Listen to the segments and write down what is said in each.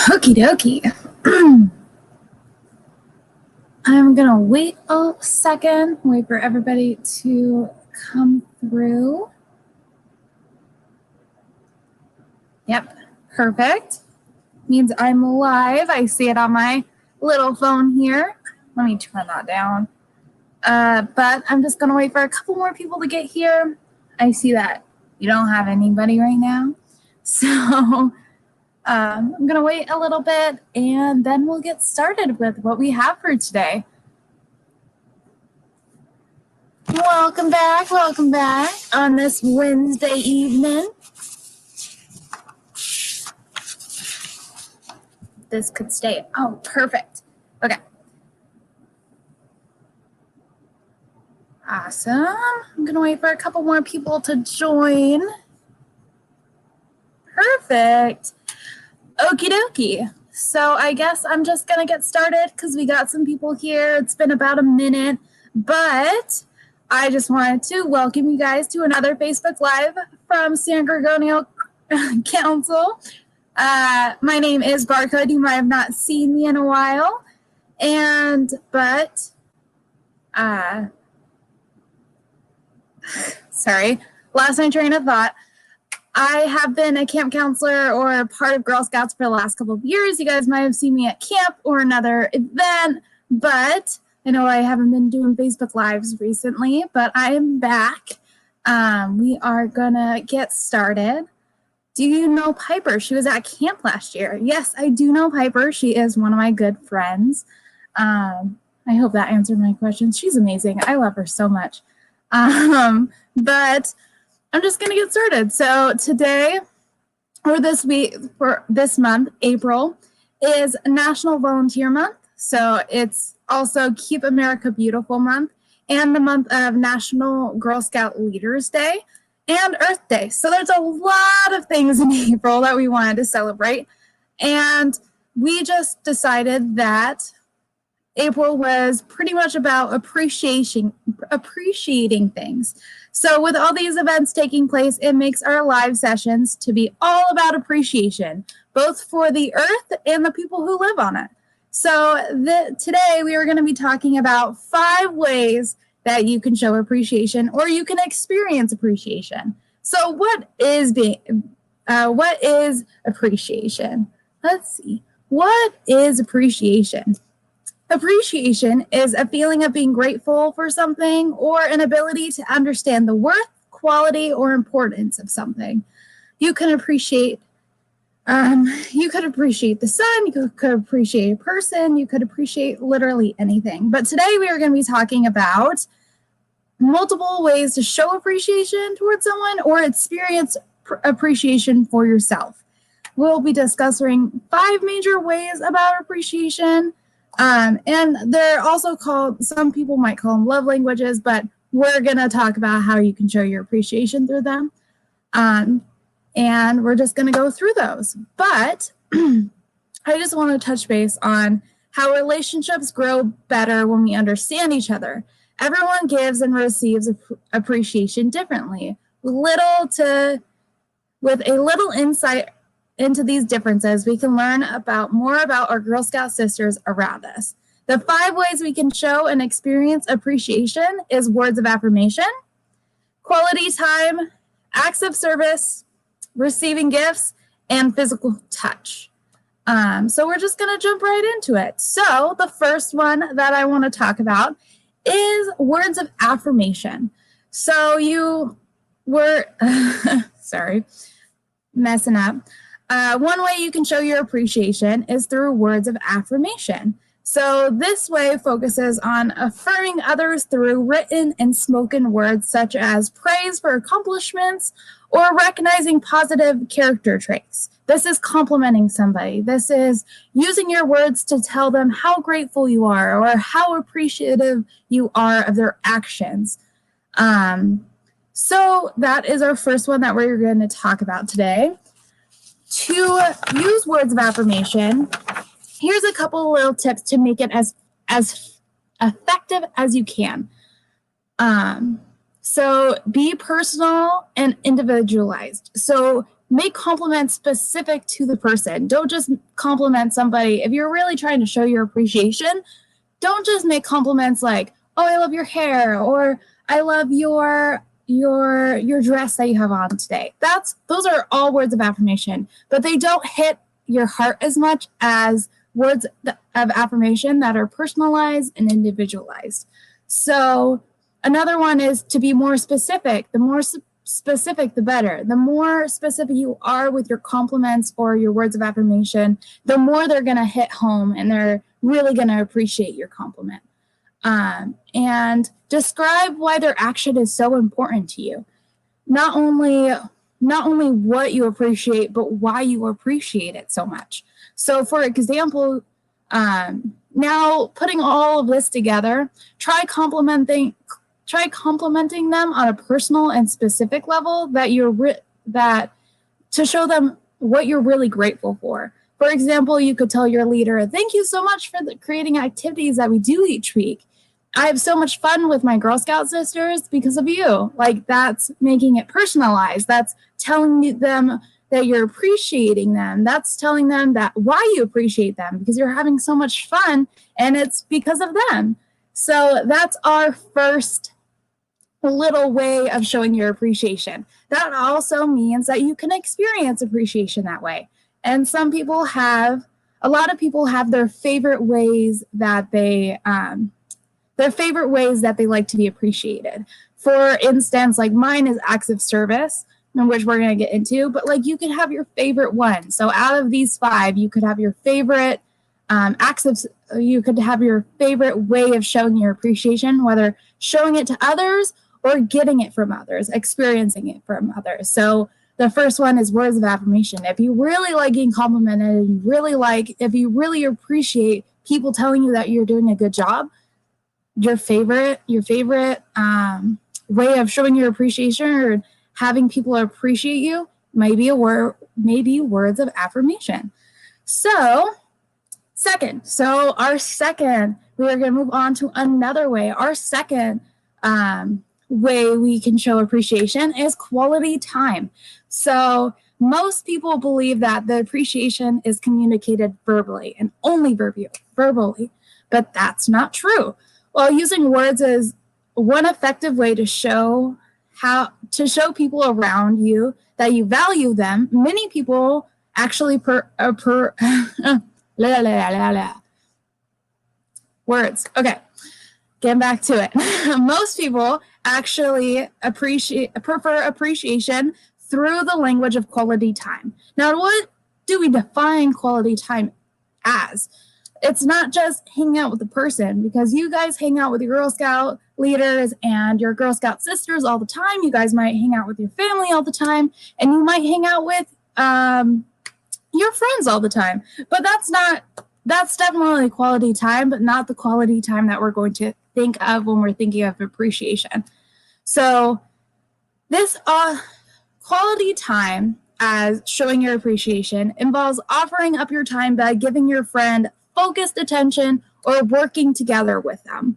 Okie dokie. I'm gonna wait a second, wait for everybody to come through. Yep, perfect. Means I'm live. I see it on my little phone here. Let me turn that down. But I'm just gonna wait for a couple more people to get here. I see that you don't have anybody right now. So I'm gonna wait a little bit and then we'll get started with what we have for today. Welcome back on this Wednesday evening. This could stay. Oh, perfect. Okay. Awesome. I'm gonna wait for a couple more people to join. Perfect. Okie dokie. So I guess I'm just gonna get started because we got some people here. It's been about a minute, but I just wanted to welcome you guys to another Facebook Live from San Gorgonio Council. My name is Barcode. You might have not seen me in a while, but sorry, lost my train of thought. I have been a camp counselor or part of Girl Scouts for the last couple of years. You guys might have seen me at camp or another event, but I know I haven't been doing Facebook Lives recently, but I am back. We are gonna get started. Do you know Piper? She was at camp last year. Yes, I do know Piper. She is one of my good friends. I hope that answered my question. She's amazing. I love her so much. But I'm just going to get started. So today, or this week, for this month, April, is National Volunteer Month. So it's also Keep America Beautiful Month and the month of National Girl Scout Leaders Day and Earth Day. So there's a lot of things in April that we wanted to celebrate. And we just decided that April was pretty much about appreciating things. So with all these events taking place, it makes our live sessions to be all about appreciation, both for the earth and the people who live on it. So today we are going to be talking about 5 ways that you can show appreciation or you can experience appreciation. So what is appreciation? Let's see. What is appreciation? Appreciation is a feeling of being grateful for something or an ability to understand the worth, quality, or importance of something. You can appreciate the sun, you could appreciate a person, you could appreciate literally anything. But today we are going to be talking about multiple ways to show appreciation towards someone or experience appreciation for yourself. We'll be discussing 5 major ways about appreciation. And they're also called, some people might call them love languages, but we're going to talk about how you can show your appreciation through them. And we're just going to go through those. But I just want to touch base on how relationships grow better when we understand each other. Everyone gives and receives appreciation differently. With a little insight into these differences, we can learn more about our Girl Scout sisters around us. The 5 ways we can show and experience appreciation is words of affirmation, quality time, acts of service, receiving gifts, and physical touch. So we're just going to jump right into it. So the first one that I want to talk about is words of affirmation. So you were, sorry, messing up. One way you can show your appreciation is through words of affirmation. So this way focuses on affirming others through written and spoken words such as praise for accomplishments or recognizing positive character traits. This is complimenting somebody. This is using your words to tell them how grateful you are or how appreciative you are of their actions. So that is our first one that we're going to talk about today. To use words of affirmation, here's a couple little tips to make it as effective as you can. So be personal and individualized. So make compliments specific to the person. Don't just compliment somebody. If you're really trying to show your appreciation, don't just make compliments like, oh, I love your hair, or I love your dress that you have on today. Those are all words of affirmation, but they don't hit your heart as much as words of affirmation that are personalized and individualized. So another one is to be more specific. The more specific, the better. The more specific you are with your compliments or your words of affirmation, the more they're going to hit home and they're really going to appreciate your compliment. And describe why their action is so important to you. Not only what you appreciate, but why you appreciate it so much. So for example, now putting all of this together, try complimenting them on a personal and specific level that to show them what you're really grateful for. For example, you could tell your leader, thank you so much for creating activities that we do each week. I have so much fun with my Girl Scout sisters because of you. Like, that's making it personalized. That's telling them that you're appreciating them. That's telling them that why you appreciate them, because you're having so much fun and it's because of them. So that's our first little way of showing your appreciation. That also means that you can experience appreciation that way. And a lot of people have their favorite ways that they like to be appreciated. For instance, like mine is acts of service, which we're going to get into, but like you could have your favorite one. So out of these 5, you could have your favorite you could have your favorite way of showing your appreciation, whether showing it to others or getting it from others, experiencing it from others. So the first one is words of affirmation. If you really like getting complimented, if you really appreciate people telling you that you're doing a good job, your favorite way of showing your appreciation or having people appreciate you maybe words of affirmation. So we are going to move on to another way. Our second way we can show appreciation is quality time. So most people believe that the appreciation is communicated verbally and only verbally, but that's not true. Well, using words is one effective way to show people around you that you value them. Many people actually words. Okay, getting back to it. Most people actually prefer appreciation through the language of quality time. Now, what do we define quality time as? It's not just hanging out with the person, because you guys hang out with your Girl Scout leaders and your Girl Scout sisters all the time. You guys might hang out with your family all the time, and you might hang out with your friends all the time. But that's definitely quality time, but not the quality time that we're going to think of when we're thinking of appreciation. So this quality time as showing your appreciation involves offering up your time by giving your friend focused attention or working together with them.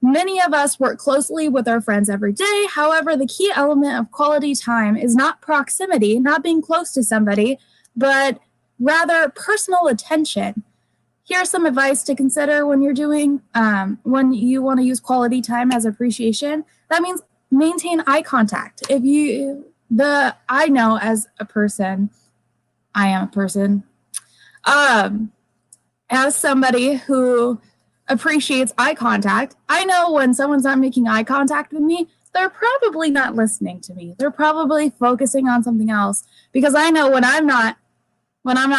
Many of us work closely with our friends every day. However, the key element of quality time is not proximity, not being close to somebody, but rather personal attention. Here's some advice to consider when you're doing, when you want to use quality time as appreciation. That means maintain eye contact. I know as a person, as somebody who appreciates eye contact, I know when someone's not making eye contact with me, they're probably not listening to me. They're probably focusing on something else, because I know when I'm not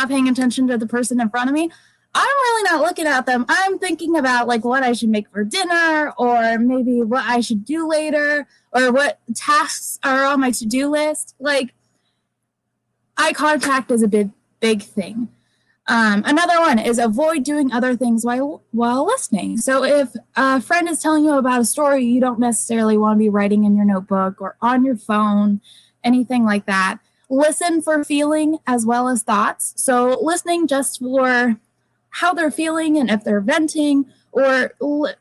paying attention to the person in front of me, I'm really not looking at them. I'm thinking about like what I should make for dinner, or maybe what I should do later, or what tasks are on my to-do list. Like, eye contact is a big thing. Another one is avoid doing other things while listening. So if a friend is telling you about a story, you don't necessarily want to be writing in your notebook or on your phone, anything like that. Listen for feeling as well as thoughts. So listening just for how they're feeling and if they're venting, or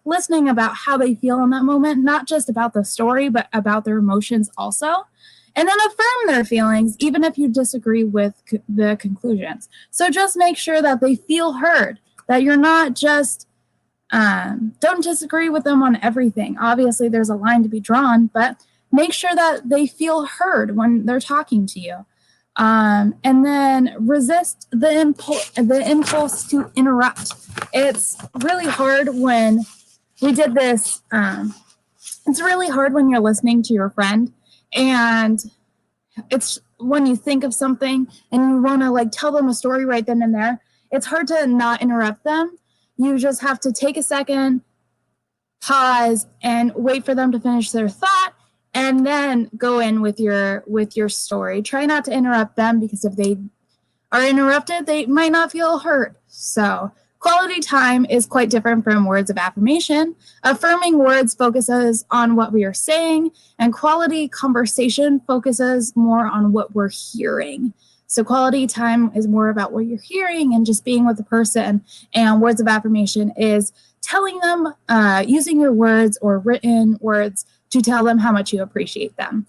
listening about how they feel in that moment, not just about the story, but about their emotions also. And then affirm their feelings, even if you disagree with the conclusions. So just make sure that they feel heard, that you're not just, don't disagree with them on everything. Obviously, there's a line to be drawn, but make sure that they feel heard when they're talking to you. And then resist the impulse to interrupt. It's really hard when we did this. It's really hard when you're listening to your friend and it's when you think of something and you want to like tell them a story right then and there. It's hard to not interrupt them. You just have to take a second, pause, and wait for them to finish their thought, and then go in with your story. Try not to interrupt them, because if they are interrupted, they might not feel heard. So quality time is quite different from words of affirmation. Affirming words focuses on what we are saying, and quality conversation focuses more on what we're hearing. So quality time is more about what you're hearing and just being with the person, and words of affirmation is telling them, using your words or written words to tell them how much you appreciate them.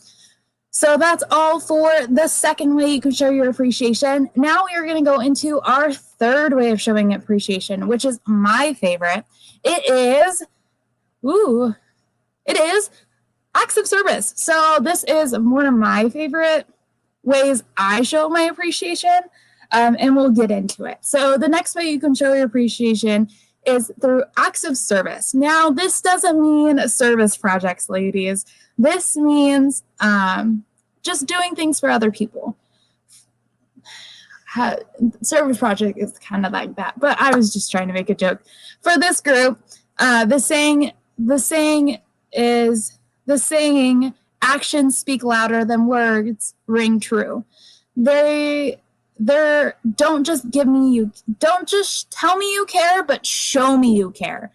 So that's all for the second way you can show your appreciation. Now we are going to go into our third way of showing appreciation, which is my favorite. It is acts of service. So this is one of my favorite ways I show my appreciation, and we'll get into it. So the next way you can show your appreciation is through acts of service. Now, this doesn't mean service projects, ladies. This means just doing things for other people. Service project is kind of like that, but I was just trying to make a joke. For this group, the saying, actions speak louder than words ring true. Don't just tell me you care, but show me you care.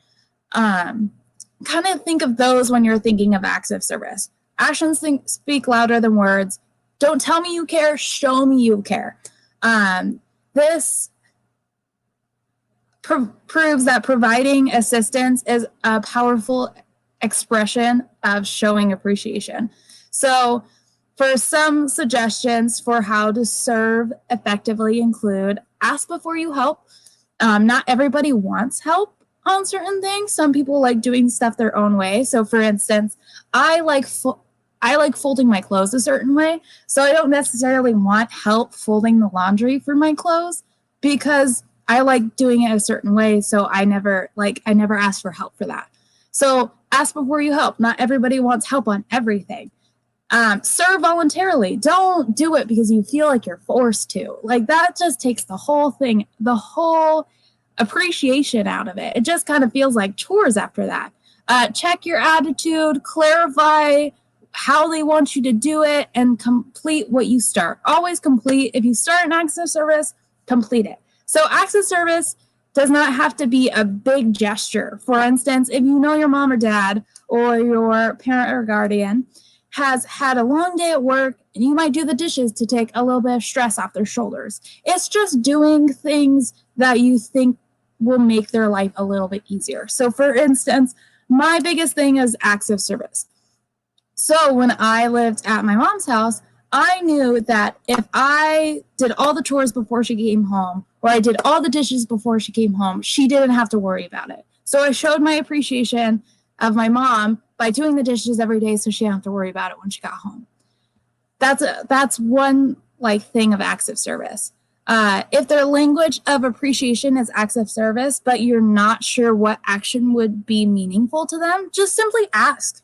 Kind of think of those when you're thinking of acts of service. Actions speak louder than words. Don't tell me you care, show me you care. This proves that providing assistance is a powerful expression of showing appreciation. So for some suggestions for how to serve effectively include ask before you help. Not everybody wants help on certain things. Some people like doing stuff their own way. So for instance, I like folding my clothes a certain way. So I don't necessarily want help folding the laundry for my clothes because I like doing it a certain way. So I never ask for help for that. So ask before you help. Not everybody wants help on everything. Serve voluntarily. Don't do it because you feel like you're forced to. Like that just takes the whole thing, the whole appreciation out of it. It just kind of feels like chores after that. Check your attitude, clarify how they want you to do it, and complete what you start. Always complete. If you start an acts of service, complete it. So acts of service does not have to be a big gesture. For instance, if you know your mom or dad or your parent or guardian has had a long day at work, and you might do the dishes to take a little bit of stress off their shoulders. It's just doing things that you think will make their life a little bit easier. So for instance, my biggest thing is acts of service. So when I lived at my mom's house, I knew that if I did all the chores before she came home, or I did all the dishes before she came home, she didn't have to worry about it. So I showed my appreciation of my mom by doing the dishes every day so she didn't have to worry about it when she got home. That's one thing of acts of service. If their language of appreciation is acts of service, but you're not sure what action would be meaningful to them, just simply ask.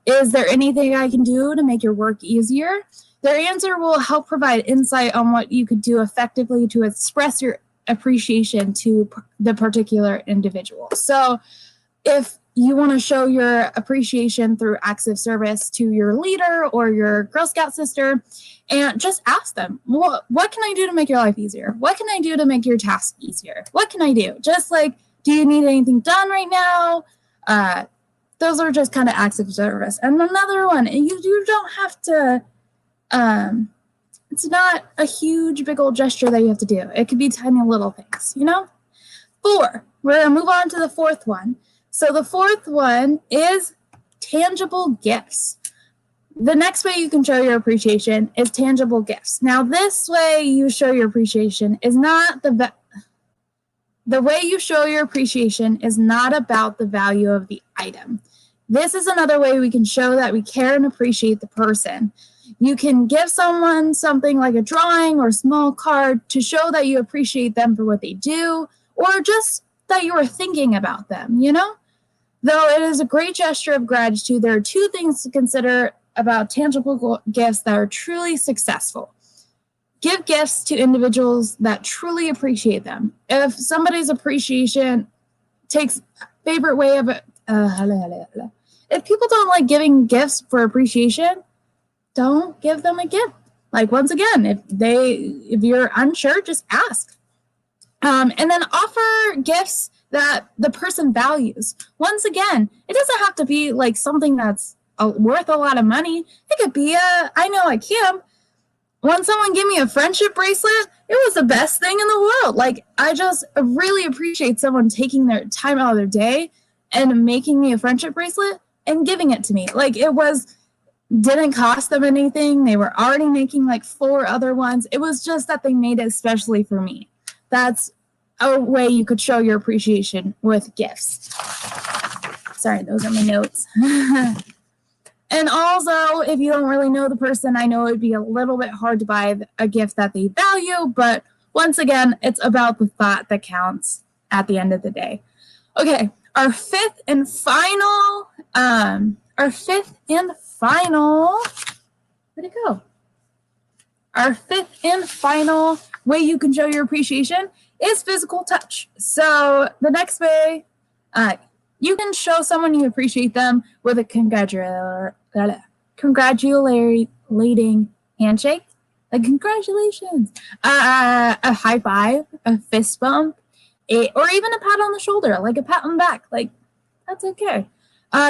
Is there anything I can do to make your work easier? Their answer will help provide insight on what you could do effectively to express your appreciation to the particular individual. So if you want to show your appreciation through acts of service to your leader or your Girl Scout sister, and just ask them, what can I do to make your life easier? What can I do to make your task easier? What can I do? Just do you need anything done right now? Those are just kind of acts of service. And another one, you don't have to, it's not a huge, big old gesture that you have to do. It could be tiny little things, 4. We're going to move on to the 4th one. So the 4th one is tangible gifts. The next way you can show your appreciation is tangible gifts. Now, this way you show your appreciation is not the way you show your appreciation is not about the value of the item. This is another way we can show that we care and appreciate the person. You can give someone something like a drawing or a small card to show that you appreciate them for what they do, or just that you are thinking about them, you know? Though it is a great gesture of gratitude, there are 2 things to consider about tangible gifts that are truly successful. Give gifts to individuals that truly appreciate them. If somebody's appreciation takes favorite way of it, if people don't like giving gifts for appreciation, don't give them a gift. Like, once again, if you're unsure, just ask. And then offer gifts that the person values. Once again, it doesn't have to be like something that's worth a lot of money. It could be I know at camp, when someone gave me a friendship bracelet, it was the best thing in the world. Like, I just really appreciate someone taking their time out of their day and making me a friendship bracelet and giving it to me. Like, didn't cost them anything. They were already making like 4 other ones. It was just that they made it especially for me. That's a way you could show your appreciation with gifts. Sorry, those are my notes. And also, if you don't really know the person, I know it would be a little bit hard to buy a gift that they value, but once again, it's about the thought that counts at the end of the day. Okay, our fifth and final, where'd it go? Our 5th and final way you can show your appreciation is physical touch. So the next way, you can show someone you appreciate them with a congratulating handshake, like congratulations, a high five, a fist bump, or even a pat on the shoulder, like a pat on the back. Like, that's okay.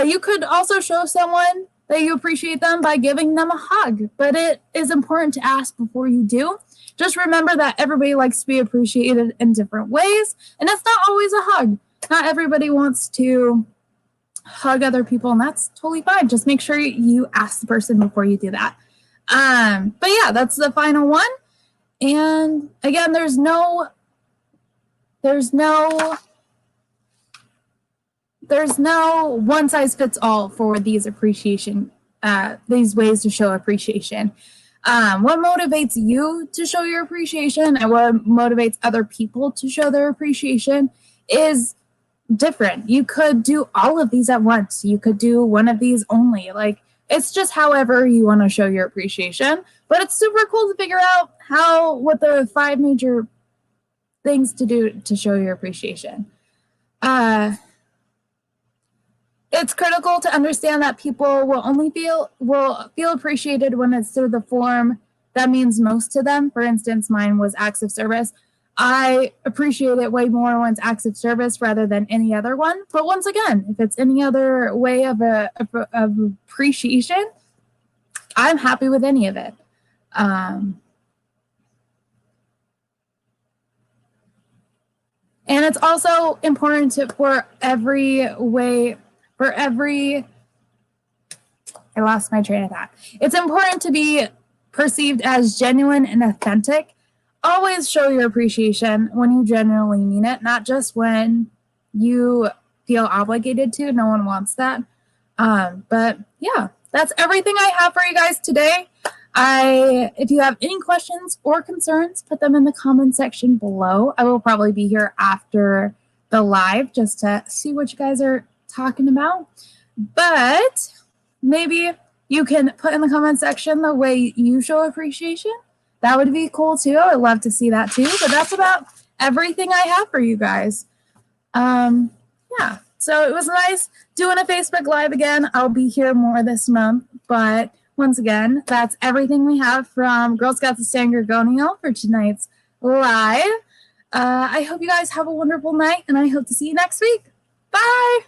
You could also show someone that you appreciate them by giving them a hug, but it is important to ask before you do. Just remember that everybody likes to be appreciated in different ways, and it's not always a hug. Not everybody wants to hug other people, and that's totally fine. Just make sure you ask the person before you do that. But yeah, that's the final one. And again, there's no one size fits all for these these ways to show appreciation. What motivates you to show your appreciation and what motivates other people to show their appreciation is different. You could do all of these at once. You could do one of these only. Like, it's just however you want to show your appreciation. But it's super cool to figure out what the 5 major things to do to show your appreciation. It's critical to understand that people will feel appreciated when it's through the form that means most to them. For instance, mine was acts of service. I appreciate it way more when it's acts of service rather than any other one. But once again, if it's any other way of appreciation, I'm happy with any of it. And it's also important I lost my train of thought. It's important to be perceived as genuine and authentic. Always show your appreciation when you genuinely mean it, not just when you feel obligated to. No one wants that. But yeah, that's everything I have for you guys today. If you have any questions or concerns, put them in the comment section below. I will probably be here after the live just to see what you guys are talking about. But maybe you can put in the comment section the way you show appreciation. That would be cool too. I would love to see that too. But that's about everything I have for you guys. Yeah, so it was nice doing a Facebook Live again. I'll be here more this month. But once again, that's everything we have from Girl Scouts of San Gorgonio for tonight's live. I hope you guys have a wonderful night, and I hope to see you next week. Bye!